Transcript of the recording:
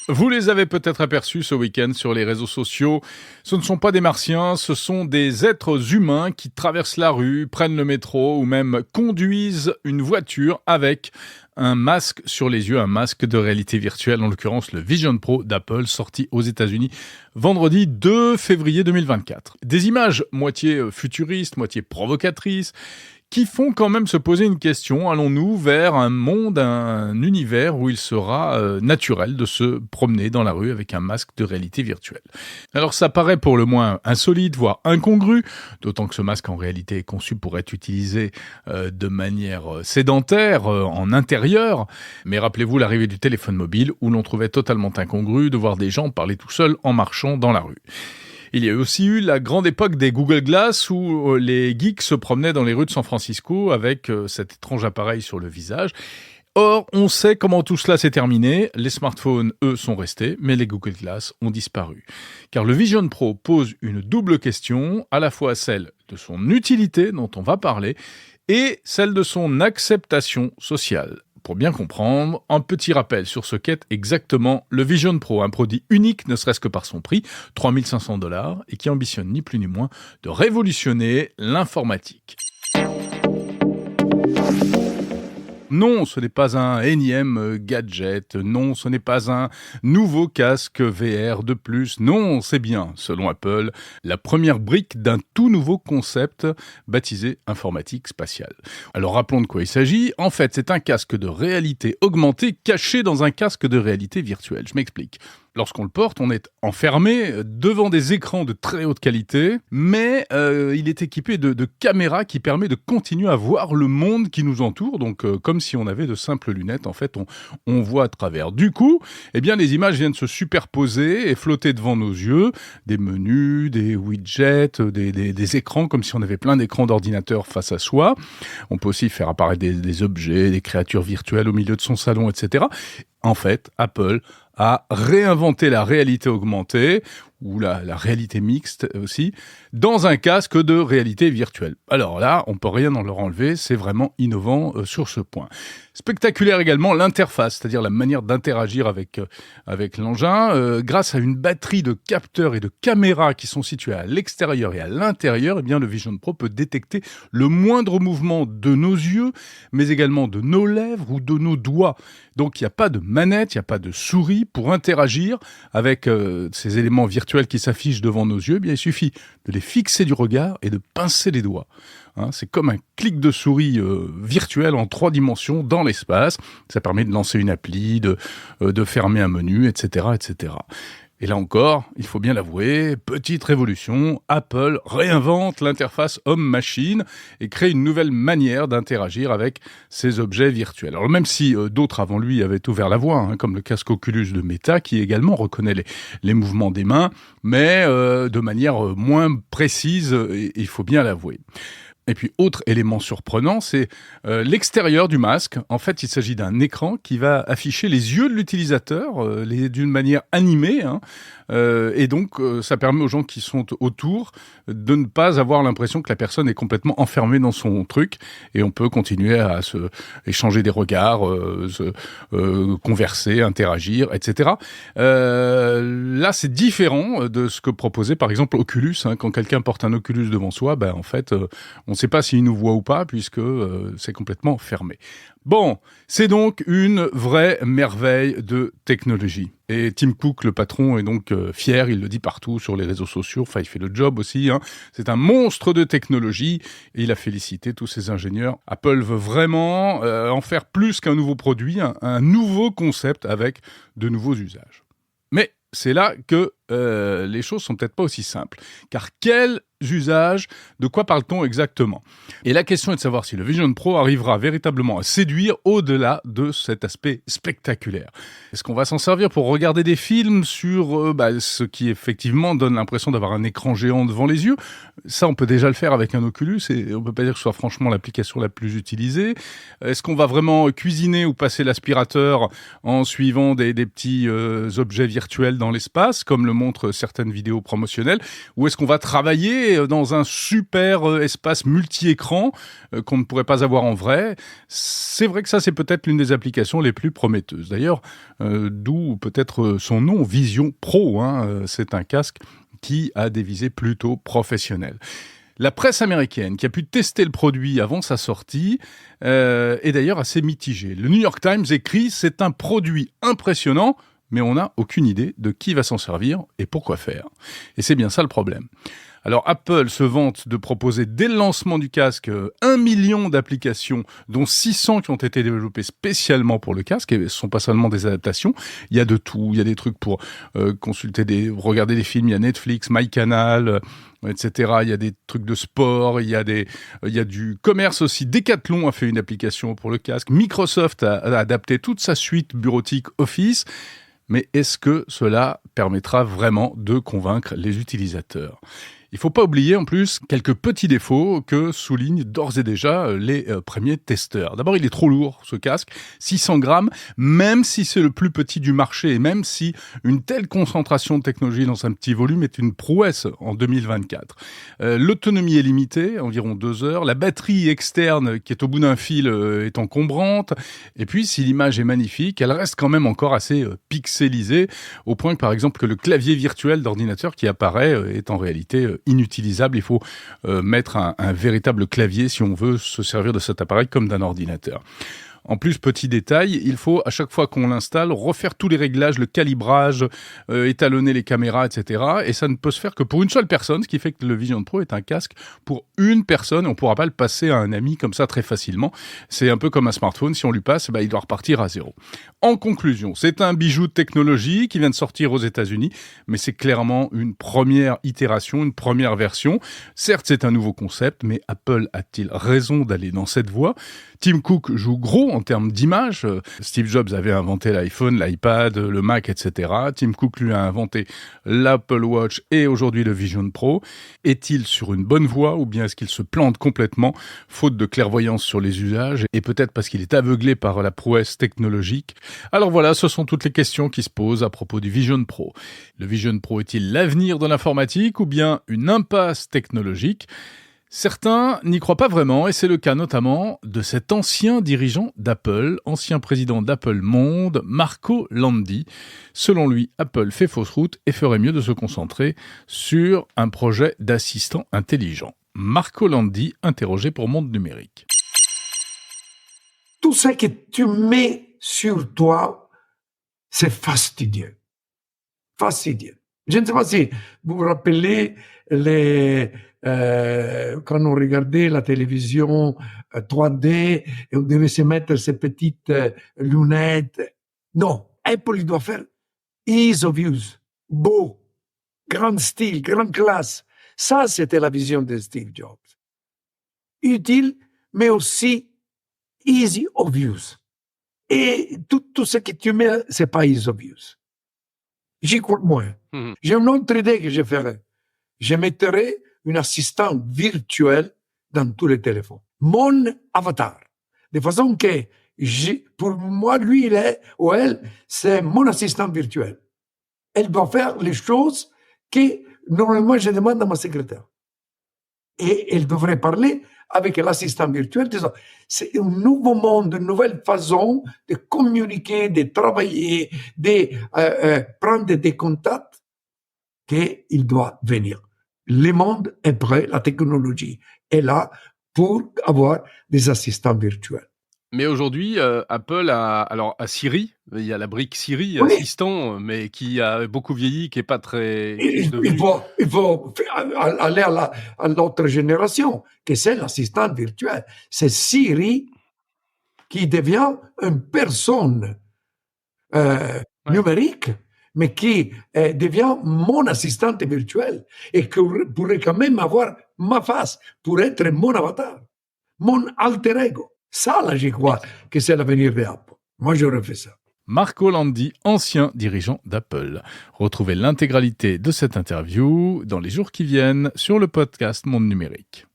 Vous les avez peut-être aperçus ce week-end sur les réseaux sociaux. Ce ne sont pas des martiens, ce sont des êtres humains qui traversent la rue, prennent le métro ou même conduisent une voiture avec un masque sur les yeux, un masque de réalité virtuelle, en l'occurrence le Vision Pro d'Apple, sorti aux États-Unis vendredi 2 février 2024. Des images moitié futuristes, moitié provocatrices, qui font quand même se poser une question. Allons-nous vers un monde, un univers où il sera naturel de se promener dans la rue avec un masque de réalité virtuelle? Alors ça paraît pour le moins insolite, voire incongru, d'autant que ce masque en réalité est conçu pour être utilisé de manière sédentaire, en intérieur. Mais rappelez-vous l'arrivée du téléphone mobile où l'on trouvait totalement incongru de voir des gens parler tout seuls en marchant dans la rue. Il y a aussi eu la grande époque des Google Glass où les geeks se promenaient dans les rues de San Francisco avec cet étrange appareil sur le visage. Or, on sait comment tout cela s'est terminé. Les smartphones, eux, sont restés, mais les Google Glass ont disparu. Car le Vision Pro pose une double question, à la fois celle de son utilité, dont on va parler, et celle de son acceptation sociale. Pour bien comprendre, un petit rappel sur ce qu'est exactement le Vision Pro, un produit unique ne serait-ce que par son prix, 3 500 $, et qui ambitionne ni plus ni moins de révolutionner l'informatique. Non, ce n'est pas un énième gadget. Non, ce n'est pas un nouveau casque VR de plus. Non, c'est bien, selon Apple, la première brique d'un tout nouveau concept baptisé informatique spatiale. Alors rappelons de quoi il s'agit. En fait, c'est un casque de réalité augmentée caché dans un casque de réalité virtuelle. Je m'explique. Lorsqu'on le porte, on est enfermé devant des écrans de très haute qualité, mais il est équipé de caméras qui permettent de continuer à voir le monde qui nous entoure, donc comme si on avait de simples lunettes, en fait, on voit à travers. Du coup, eh bien, les images viennent se superposer et flotter devant nos yeux, des menus, des widgets, des écrans, comme si on avait plein d'écrans d'ordinateur face à soi. On peut aussi faire apparaître des objets, des créatures virtuelles au milieu de son salon, etc. En fait, Apple a réinventé la réalité augmentée, ou la réalité mixte aussi, dans un casque de réalité virtuelle. Alors là, on peut rien en leur enlever, c'est vraiment innovant sur ce point. Spectaculaire également l'interface, c'est-à-dire la manière d'interagir avec l'engin. Grâce à une batterie de capteurs et de caméras qui sont situés à l'extérieur et à l'intérieur, eh bien, le Vision Pro peut détecter le moindre mouvement de nos yeux, mais également de nos lèvres ou de nos doigts. Donc il n'y a pas de manette, il n'y a pas de souris pour interagir avec ces éléments virtuels qui s'affichent devant nos yeux. Eh bien, il suffit de les fixer du regard et de pincer les doigts. C'est comme un clic de souris virtuel en 3 dimensions dans l'espace. Ça permet de lancer une appli, de fermer un menu, etc., etc. Et là encore, il faut bien l'avouer, petite révolution, Apple réinvente l'interface homme-machine et crée une nouvelle manière d'interagir avec ces objets virtuels. Alors même si d'autres avant lui avaient ouvert la voie, comme le casque Oculus de Meta, qui également reconnaît les mouvements des mains, mais de manière moins précise, il faut bien l'avouer. Et puis, autre élément surprenant, c'est l'extérieur du masque. En fait, il s'agit d'un écran qui va afficher les yeux de l'utilisateur d'une manière animée. Et donc, ça permet aux gens qui sont autour de ne pas avoir l'impression que la personne est complètement enfermée dans son truc. Et on peut continuer à échanger des regards, converser, interagir, etc. Là, c'est différent de ce que proposait, par exemple, Oculus. Quand quelqu'un porte un Oculus devant soi, en fait, on ne sait pas s'il nous voit ou pas, puisque c'est complètement fermé. Bon, c'est donc une vraie merveille de technologie. Et Tim Cook, le patron, est donc fier, il le dit partout sur les réseaux sociaux, enfin il fait le job aussi. C'est un monstre de technologie et il a félicité tous ses ingénieurs. Apple veut vraiment en faire plus qu'un nouveau produit, un nouveau concept avec de nouveaux usages. Mais c'est là que les choses sont peut-être pas aussi simples. Car quels usages, de quoi parle-t-on exactement? Et la question est de savoir si le Vision Pro arrivera véritablement à séduire au-delà de cet aspect spectaculaire. Est-ce qu'on va s'en servir pour regarder des films sur ce qui effectivement donne l'impression d'avoir un écran géant devant les yeux? Ça, on peut déjà le faire avec un Oculus et on peut pas dire que ce soit franchement l'application la plus utilisée. Est-ce qu'on va vraiment cuisiner ou passer l'aspirateur en suivant des petits objets virtuels dans l'espace, comme le montrent certaines vidéos promotionnelles, ou est-ce qu'on va travailler aller dans un super espace multi-écran qu'on ne pourrait pas avoir en vrai. C'est vrai que ça, c'est peut-être l'une des applications les plus prometteuses. D'ailleurs, d'où peut-être son nom, Vision Pro. C'est un casque qui a des visées plutôt professionnelles. La presse américaine, qui a pu tester le produit avant sa sortie, est d'ailleurs assez mitigée. Le New York Times écrit « C'est un produit impressionnant, mais on n'a aucune idée de qui va s'en servir et pourquoi faire ». Et c'est bien ça le problème. Alors Apple se vante de proposer dès le lancement du casque 1 million d'applications, dont 600 qui ont été développées spécialement pour le casque, et ce ne sont pas seulement des adaptations, il y a de tout, il y a des trucs pour regarder des films, il y a Netflix, MyCanal, etc. Il y a des trucs de sport, il y a du commerce aussi. Decathlon a fait une application pour le casque, Microsoft a adapté toute sa suite bureautique Office, mais est-ce que cela permettra vraiment de convaincre les utilisateurs ? Il ne faut pas oublier en plus quelques petits défauts que soulignent d'ores et déjà les premiers testeurs. D'abord, il est trop lourd ce casque, 600 grammes, même si c'est le plus petit du marché et même si une telle concentration de technologie dans un petit volume est une prouesse en 2024. L'autonomie est limitée, environ 2 heures. La batterie externe qui est au bout d'un fil est encombrante. Et puis, si l'image est magnifique, elle reste quand même encore assez pixelisée, au point que par exemple que le clavier virtuel d'ordinateur qui apparaît est en réalité inutilisable. Il faut mettre un véritable clavier si on veut se servir de cet appareil comme d'un ordinateur. En plus, petit détail, il faut, à chaque fois qu'on l'installe, refaire tous les réglages, le calibrage, étalonner les caméras, etc. Et ça ne peut se faire que pour une seule personne, ce qui fait que le Vision Pro est un casque pour une personne. On ne pourra pas le passer à un ami comme ça très facilement. C'est un peu comme un smartphone. Si on lui passe, il doit repartir à zéro. En conclusion, c'est un bijou de technologie qui vient de sortir aux États-Unis, mais c'est clairement une première itération, une première version. Certes, c'est un nouveau concept, mais Apple a-t-il raison d'aller dans cette voie ? Tim Cook joue gros en termes d'image. Steve Jobs avait inventé l'iPhone, l'iPad, le Mac, etc. Tim Cook lui a inventé l'Apple Watch et aujourd'hui le Vision Pro. Est-il sur une bonne voie ou bien est-ce qu'il se plante complètement, faute de clairvoyance sur les usages et peut-être parce qu'il est aveuglé par la prouesse technologique ? Alors voilà, ce sont toutes les questions qui se posent à propos du Vision Pro. Le Vision Pro est-il l'avenir de l'informatique ou bien une impasse technologique ? Certains n'y croient pas vraiment, et c'est le cas notamment de cet ancien dirigeant d'Apple, ancien président d'Apple Monde, Marco Landi. Selon lui, Apple fait fausse route et ferait mieux de se concentrer sur un projet d'assistant intelligent. Marco Landi, interrogé pour Monde Numérique. Tout ce que tu mets sur toi, c'est fastidieux. Fastidieux. Je ne sais pas si vous vous rappelez quand on regardait la télévision 3D et on devait se mettre ces petites lunettes. Non, Apple il doit faire ease of use, beau, grand style, grande classe. Ça, c'était la vision de Steve Jobs. Utile, mais aussi easy of use. Et tout ce que tu mets, c'est pas easy of use. J'y crois moins. J'ai une autre idée que je ferais. Je mettrais un assistant virtuel dans tous les téléphones. Mon avatar. De façon que, pour moi, lui, il est, ou elle, c'est mon assistant virtuel. Elle doit faire les choses que, normalement, je demande à ma secrétaire. Et elle devrait parler avec l'assistant virtuel, disant, c'est un nouveau monde, une nouvelle façon de communiquer, de travailler, de prendre des contacts qu'il doit venir. Le monde est prêt, la technologie est là pour avoir des assistants virtuels. Mais aujourd'hui, Apple a Siri, il y a la brique Siri, oui. Assistant, mais qui a beaucoup vieilli, qui est pas très... Il faut aller à l'autre génération, que c'est l'assistant virtuel. C'est Siri qui devient une personne numérique, mais qui devient mon assistante virtuelle et qui pourrait quand même avoir ma face pour être mon avatar, mon alter ego. Ça, là, j'y crois que c'est l'avenir d'Apple. Moi, j'aurais fait ça. Marco Landi, ancien dirigeant d'Apple. Retrouvez l'intégralité de cette interview dans les jours qui viennent sur le podcast Monde Numérique.